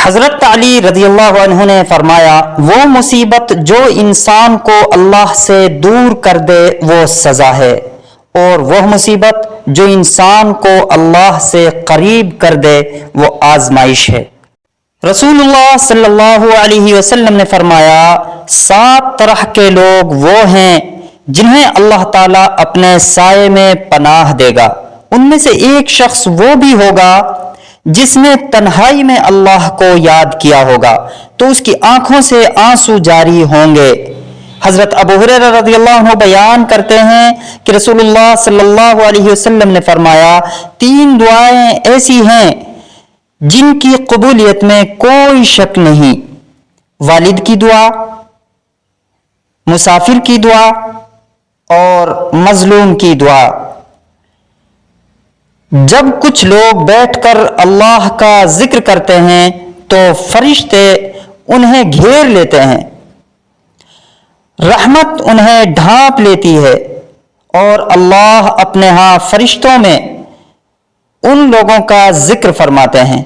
حضرت علی رضی اللہ عنہ نے فرمایا، وہ مصیبت جو انسان کو اللہ سے دور کر دے وہ سزا ہے، اور وہ مصیبت جو انسان کو اللہ سے قریب کر دے وہ آزمائش ہے۔ رسول اللہ صلی اللہ علیہ وسلم نے فرمایا، 7 طرح کے لوگ وہ ہیں جنہیں اللہ تعالیٰ اپنے سائے میں پناہ دے گا۔ ان میں سے ایک شخص وہ بھی ہوگا جس نے تنہائی میں اللہ کو یاد کیا ہوگا تو اس کی آنکھوں سے آنسو جاری ہوں گے۔ حضرت ابو ہریرہ رضی اللہ عنہ بیان کرتے ہیں کہ رسول اللہ صلی اللہ علیہ وسلم نے فرمایا، 3 دعائیں ایسی ہیں جن کی قبولیت میں کوئی شک نہیں: والد کی دعا، مسافر کی دعا اور مظلوم کی دعا۔ جب کچھ لوگ بیٹھ کر اللہ کا ذکر کرتے ہیں تو فرشتے انہیں گھیر لیتے ہیں، رحمت انہیں ڈھانپ لیتی ہے، اور اللہ اپنے ہاں فرشتوں میں ان لوگوں کا ذکر فرماتے ہیں۔